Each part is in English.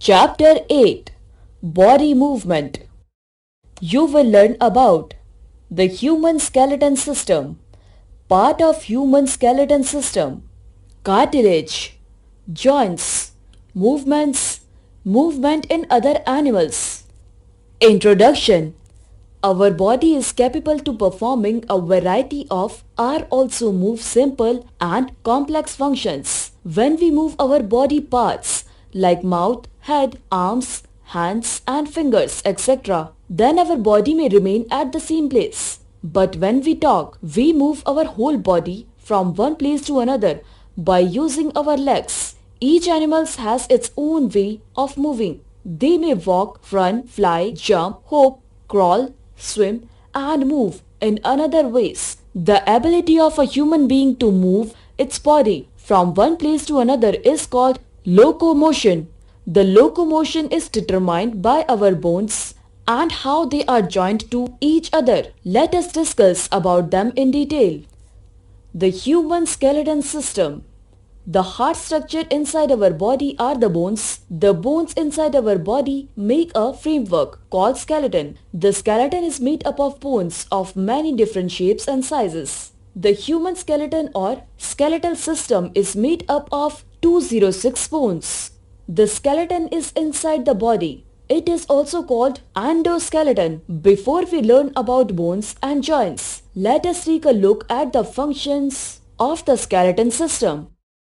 Chapter 8 Body Movement. You will learn about the human skeleton system, part of human skeleton system, cartilage, joints, movement in other animals. Introduction. Our body is capable to performing a variety of or also move simple and complex functions. When we move our body parts like mouth, head, arms, hands and fingers, etc., then our body may remain at the same place. But when we talk, we move our whole body from one place to another by using our legs. Each animal has its own way of moving. They may walk, run, fly, jump, hop, crawl, swim and move in another ways. The ability of a human being to move its body from one place to another is called locomotion. The locomotion is determined by our bones and how they are joined to each other. Let us discuss about them in detail. The human skeleton system. The hard structure inside our body are the bones. The bones inside our body make a framework called skeleton. The skeleton is made up of bones of many different shapes and sizes. The human skeleton or skeletal system is made up of 206 bones. The skeleton is inside the body. It is also called endoskeleton. Before we learn about bones and joints, let us take a look at the functions of the skeleton system.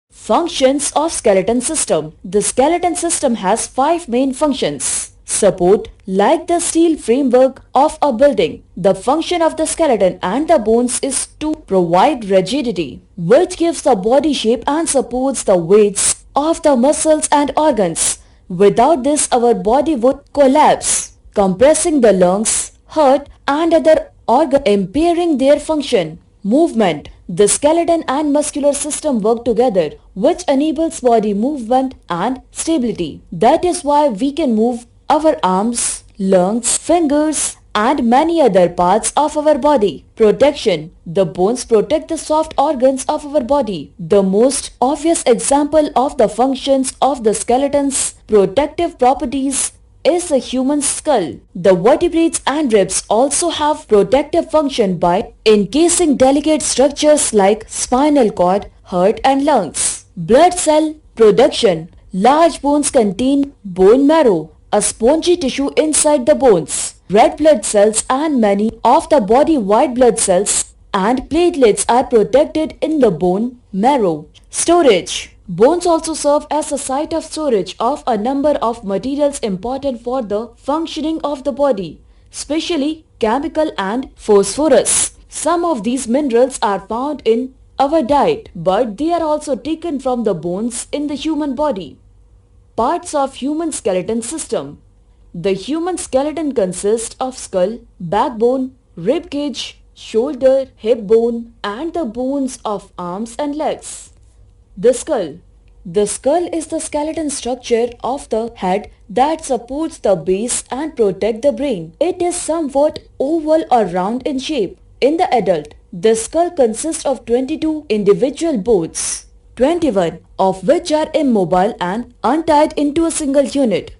Functions of skeleton system. The skeleton system has 5 main functions. Support, like the steel framework of a building. The function of the skeleton and the bones is to provide rigidity, which gives the body shape and supports the weights of the muscles and organs. Without this, our body would collapse, compressing the lungs, heart and other organs, impairing their function. Movement. The skeleton and muscular system work together, which enables body movement and stability. That is why we can move our arms, lungs, fingers and many other parts of our body. Protection. The bones protect the soft organs of our body. The most obvious example of the functions of the skeleton's protective properties is the human skull. The vertebrates and ribs also have protective function by encasing delicate structures like spinal cord, heart and lungs. Blood cell production. Large bones contain bone marrow, a spongy tissue inside the bones. Red blood cells and many of the body white blood cells and platelets are protected in the bone marrow. Storage. Bones also serve as a site of storage of a number of materials important for the functioning of the body, especially chemical and phosphorus. Some of these minerals are found in our diet, but they are also taken from the bones in the human body. Parts of human skeleton system. The human skeleton consists of skull, backbone, rib cage, shoulder, hip bone, and the bones of arms and legs. The skull. The skull is the skeleton structure of the head that supports the base and protects the brain. It is somewhat oval or round in shape. In the adult, the skull consists of 22 individual bones, 21 of which are immobile and untied into a single unit.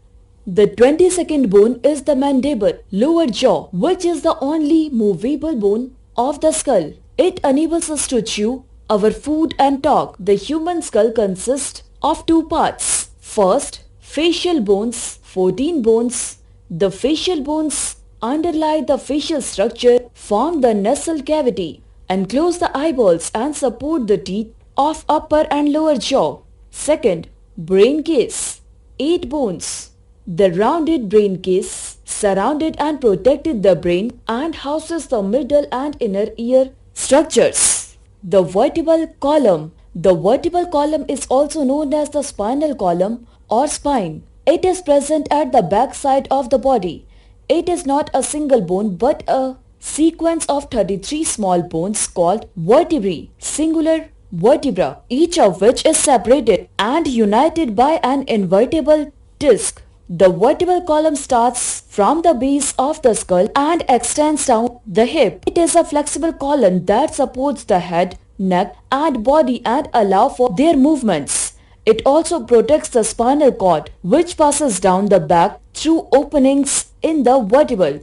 The 22nd bone is the mandible, lower jaw, which is the only movable bone of the skull. It enables us to chew our food and talk. The human skull consists of 2 parts. First, facial bones, 14 bones. The facial bones underlie the facial structure, form the nasal cavity, enclose the eyeballs and support the teeth of upper and lower jaw. Second, brain case, 8 bones. The rounded brain case surrounded and protected the brain and houses the middle and inner ear structures. The vertebral column. The vertebral column is also known as the spinal column or spine. It is present at the back side of the body. It is not a single bone but a sequence of 33 small bones called vertebrae, singular vertebra, each of which is separated and united by an invertebral disc. The vertebral column starts from the base of the skull and extends down the hip. It is a flexible column that supports the head, neck and body and allow for their movements. It also protects the spinal cord, which passes down the back through openings in the vertebral.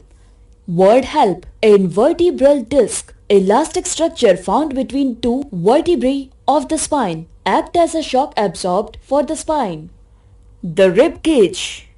Word help. In vertebral disc, elastic structure found between two vertebrae of the spine act as a shock absorbed for the spine. The rib cage.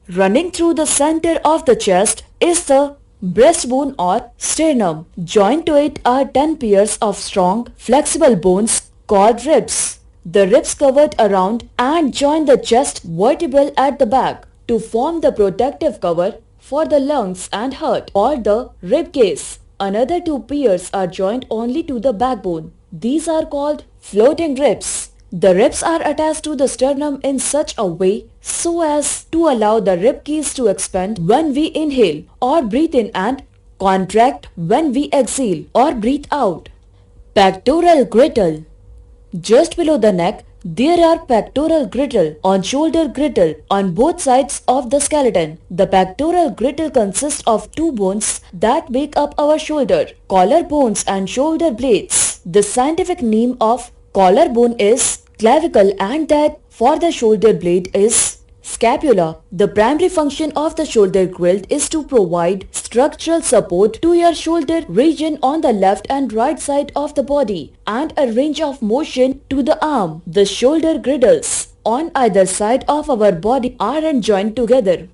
Running through the center of the chest is the breastbone or sternum. Joined to it are 10 pairs of strong, flexible bones called ribs. The ribs covered around and join the chest vertebral at the back to form the protective cover for the lungs and heart or the rib cage. Another two pairs are joined only to the backbone. These are called floating ribs. The ribs are attached to the sternum in such a way so as to allow the rib cage to expand when we inhale or breathe in and contract when we exhale or breathe out. Pectoral girdle. Just below the neck, there are pectoral girdle on shoulder girdle on both sides of the skeleton. The pectoral girdle consists of two bones that make up our shoulder, collarbones and shoulder blades. The scientific name of collarbone is clavicle and that for the shoulder blade is scapula. The primary function of the shoulder girdle is to provide structural support to your shoulder region on the left and right side of the body and a range of motion to the arm. The shoulder girdles on either side of our body aren't joined together.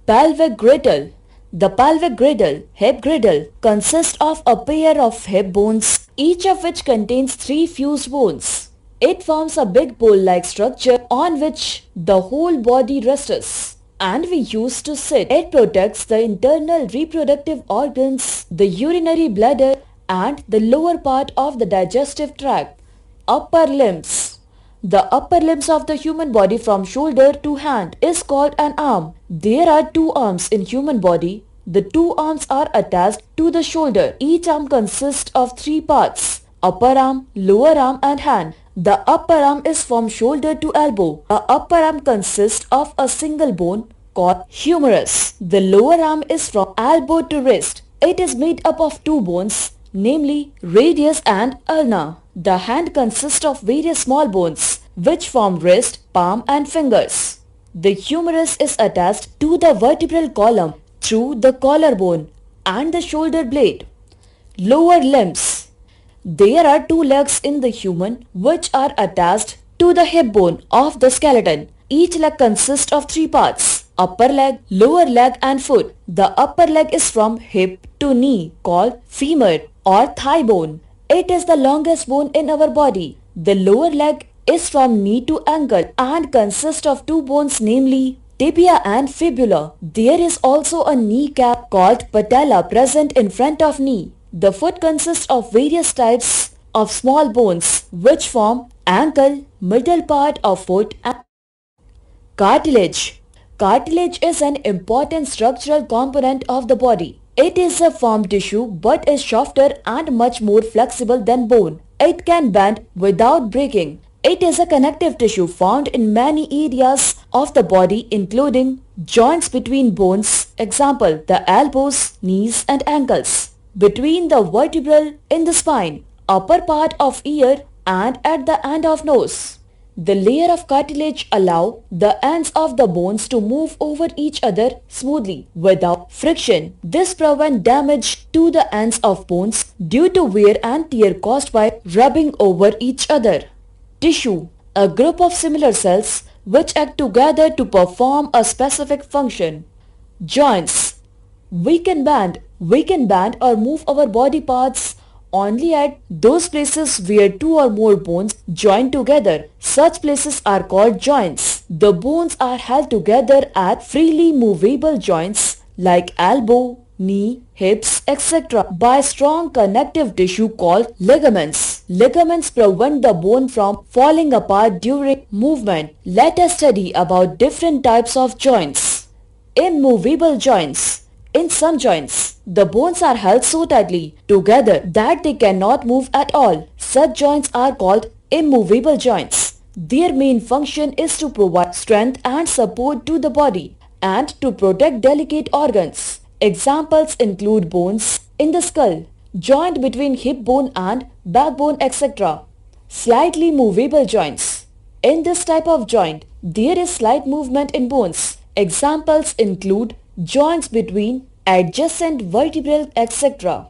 Pelvic girdle. The pelvic girdle, hip girdle, consists of a pair of hip bones, each of which contains three fused bones. It forms a big bowl-like structure on which the whole body rests and we use to sit. It protects the internal reproductive organs, the urinary bladder and the lower part of the digestive tract. Upper limbs. The upper limbs of the human body from shoulder to hand is called an arm. There are two arms in human body. The two arms are attached to the shoulder. Each arm consists of three parts: upper arm, lower arm and hand. The upper arm is from shoulder to elbow. The upper arm consists of a single bone called humerus. The lower arm is from elbow to wrist. It is made up of two bones, namely radius and ulna. The hand consists of various small bones which form wrist, palm and fingers. The humerus is attached to the vertebral column through the collarbone and the shoulder blade. Lower limbs. There are two legs in the human which are attached to the hip bone of the skeleton. Each leg consists of three parts: upper leg, lower leg and foot. The upper leg is from hip to knee called femur or thigh bone. It is the longest bone in our body. The lower leg is from knee to ankle and consists of two bones, namely tibia and fibula. There is also a kneecap called patella present in front of knee. The foot consists of various types of small bones which form ankle, middle part of foot and cartilage. Cartilage is an important structural component of the body. It is a firm tissue but is softer and much more flexible than bone. It can bend without breaking. It is a connective tissue found in many areas of the body including joints between bones, example the elbows, knees and ankles, between the vertebral in the spine, upper part of ear and at the end of nose. The layer of cartilage allow the ends of the bones to move over each other smoothly without friction. This prevents damage to the ends of bones due to wear and tear caused by rubbing over each other. Tissue, a group of similar cells which act together to perform a specific function. Joints. We can bend or move our body parts only at those places where two or more bones join together. Such places are called joints. The bones are held together at freely movable joints like elbow, knee, hips, etc. by strong connective tissue called ligaments. Ligaments prevent the bone from falling apart during movement. Let us study about different types of joints. Immovable joints. In some joints, the bones are held so tightly together that they cannot move at all. Such joints are called immovable joints. Their main function is to provide strength and support to the body and to protect delicate organs. Examples include bones in the skull, joint between hip bone and backbone, etc. Slightly movable joints. In this type of joint, there is slight movement in bones. Examples include joints between adjacent vertebrae, etc.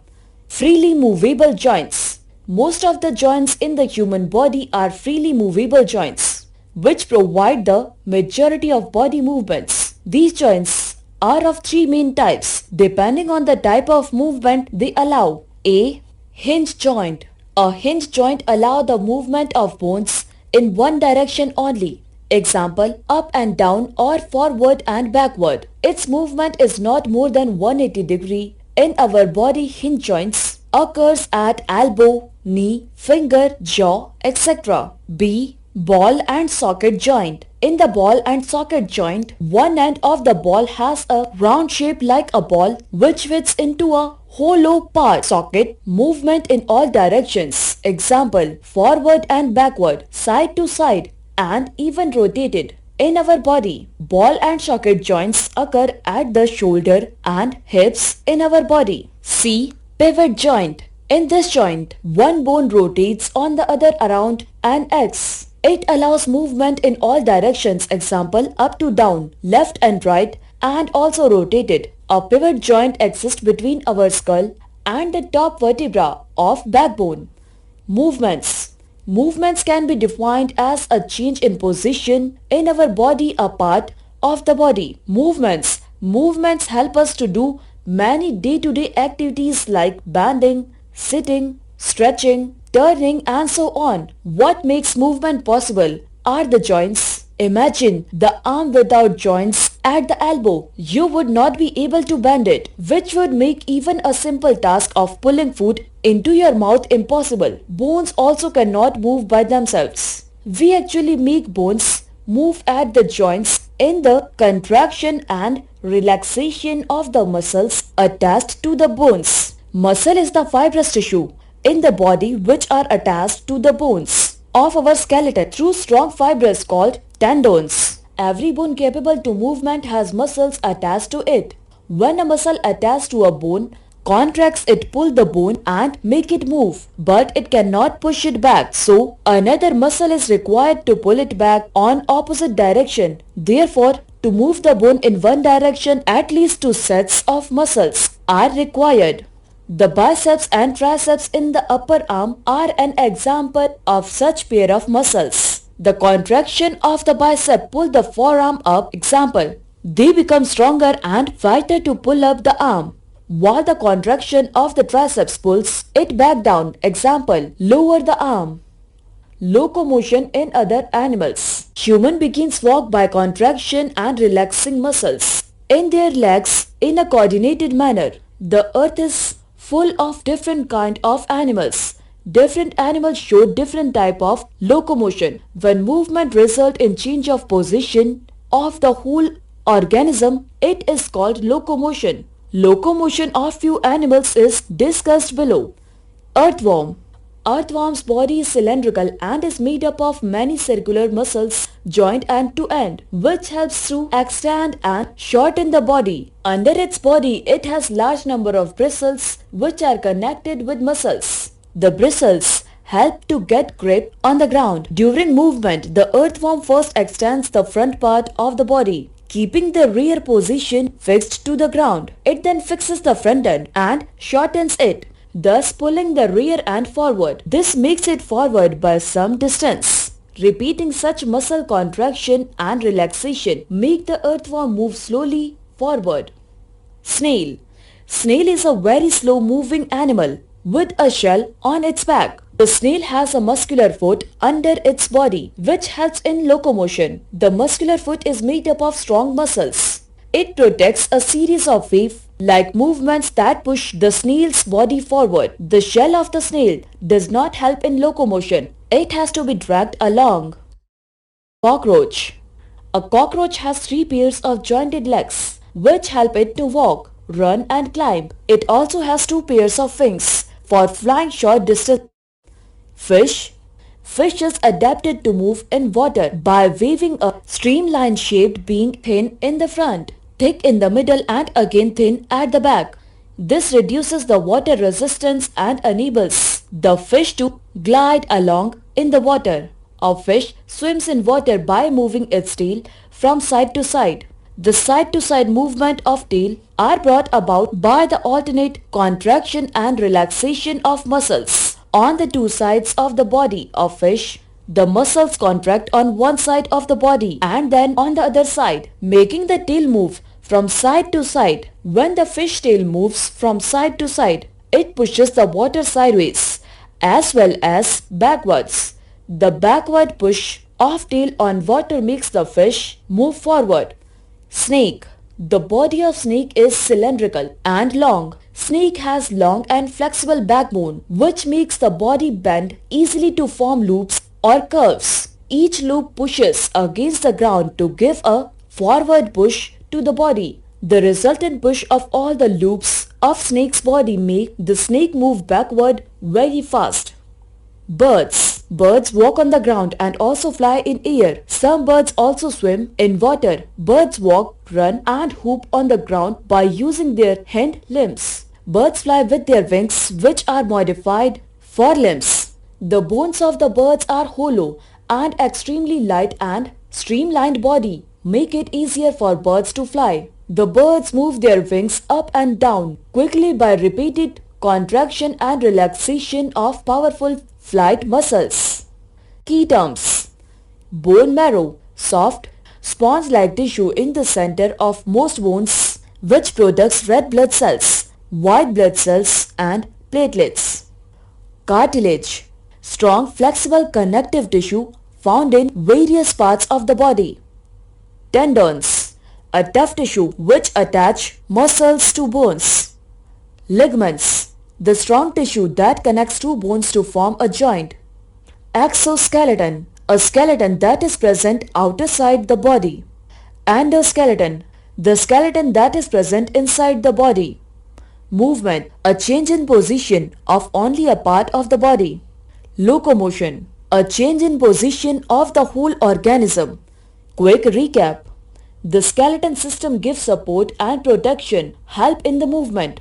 Freely movable joints. Most of the joints in the human body are freely movable joints, which provide the majority of body movements. These joints are of three main types, depending on the type of movement they allow. A. Hinge joint. A hinge joint allows the movement of bones in one direction only. Example, up and down or forward and backward. Its movement is not more than 180 degree. In our body, hinge joints occurs at elbow, knee, finger, jaw, etc. B. Ball and socket joint. In the ball and socket joint, one end of the ball has a round shape like a ball which fits into a hollow part. Socket movement in all directions. Example, forward and backward, side to side, and even rotated. In our body, ball and socket joints occur at the shoulder and hips in our body. C. Pivot joint. In this joint, one bone rotates on the other around an X. It allows movement in all directions, example up to down, left and right, and also rotated. A pivot joint exists between our skull and the top vertebra of backbone. Movements. Movements can be defined as a change in position in our body, a part of the body. Movements help us to do many day-to-day activities like bending, sitting, stretching, turning and so on. What makes movement possible are the joints. Imagine the arm without joints at the elbow. You would not be able to bend it, which would make even a simple task of pulling food into your mouth impossible. Bones also cannot move by themselves. We actually make bones move at the joints in the contraction and relaxation of the muscles attached to the bones. Muscle is the fibrous tissue in the body which are attached to the bones of our skeleton through strong fibers called tendons. Every bone capable to movement has muscles attached to it. When a muscle attached to a bone contracts, it pulls the bone and make it move, but it cannot push it back. So another muscle is required to pull it back on opposite direction. Therefore, to move the bone in one direction, at least two sets of muscles are required. The biceps and triceps in the upper arm are an example of such pair of muscles. The contraction of the bicep pull the forearm up. Example, they become stronger and fighter to pull up the arm, while the contraction of the triceps pulls it back down. Example, lower the arm. Locomotion in other animals. Human beings walk by contraction and relaxing muscles in their legs in a coordinated manner. The earth is full of different kind of animals. Different animals show different type of locomotion. When movement results in change of position of the whole organism, it is called locomotion. Locomotion of few animals is discussed below. Earthworm. Earthworm's body is cylindrical and is made up of many circular muscles joined end to end, which helps to extend and shorten the body. Under its body, it has large number of bristles which are connected with muscles. The bristles help to get grip on the ground. During movement, the earthworm first extends the front part of the body, keeping the rear position fixed to the ground. It then fixes the front end and shortens it, thus pulling the rear end forward. This makes it forward by some distance. Repeating such muscle contraction and relaxation make the earthworm move slowly forward. Snail. Snail is a very slow moving animal with a shell on its back. The snail has a muscular foot under its body which helps in locomotion. The muscular foot is made up of strong muscles. It protects a series of wave-like movements that push the snail's body forward. The shell of the snail does not help in locomotion. It has to be dragged along. Cockroach. A cockroach has three pairs of jointed legs which help it to walk, run and climb. It also has two pairs of wings for flying short distance. Fish. Fish is adapted to move in water by waving a streamline shaped being thin in the front, thick in the middle and again thin at the back. This reduces the water resistance and enables the fish to glide along in the water. A fish swims in water by moving its tail from side to side. The side-to-side movement of tail are brought about by the alternate contraction and relaxation of muscles on the two sides of the body of fish. The muscles contract on one side of the body and then on the other side, making the tail move from side to side. When the fish tail moves from side to side, it pushes the water sideways as well as backwards. The backward push of tail on water makes the fish move forward. Snake. The body of snake is cylindrical and long. Snake has long and flexible backbone which makes the body bend easily to form loops or curves. Each loop pushes against the ground to give a forward push to the body. The resultant push of all the loops of snake's body make the snake move backward very fast. Birds. Birds walk on the ground and also fly in air. Some birds also swim in water. Birds walk, run and hoop on the ground by using their hind limbs. Birds fly with their wings which are modified for limbs. The bones of the birds are hollow and extremely light and streamlined body make it easier for birds to fly. The birds move their wings up and down quickly by repeated contraction and relaxation of powerful flight muscles. Key terms: bone marrow, soft, sponge-like tissue in the center of most bones which produces red blood cells, white blood cells and platelets. Cartilage, strong flexible connective tissue found in various parts of the body. Tendons, a tough tissue which attach muscles to bones. Ligaments, the strong tissue that connects two bones to form a joint. Exoskeleton, a skeleton that is present outside the body. Endoskeleton, the skeleton that is present inside the body. Movement, a change in position of only a part of the body. Locomotion, a change in position of the whole organism. Quick recap. The skeleton system gives support and protection, help in the movement.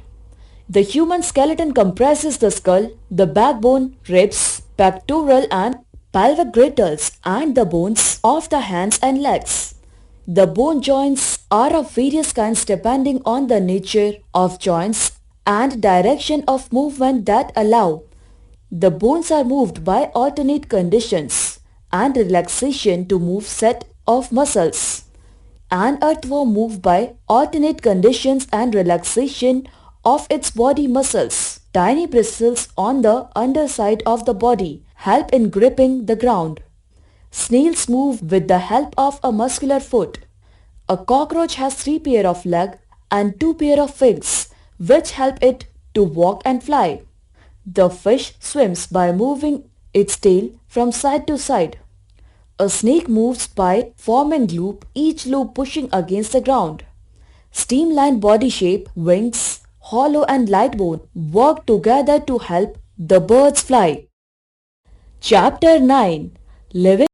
The human skeleton comprises the skull, the backbone, ribs, pectoral and pelvic girdles and the bones of the hands and legs. The bone joints are of various kinds depending on the nature of joints and direction of movement that allow. The bones are moved by alternate conditions and relaxation to move set of muscles. An earthworm moved by alternate conditions and relaxation of its body muscles. Tiny bristles on the underside of the body help in gripping the ground. Snails move with the help of a muscular foot. A cockroach has 3 pairs of legs and 2 pairs of wings which help it to walk and fly. The fish swims by moving its tail from side to side. A snake moves by forming loop, each loop pushing against the ground. Streamlined body shape, wings, hollow and light bone work together to help the birds fly. Chapter 9. Living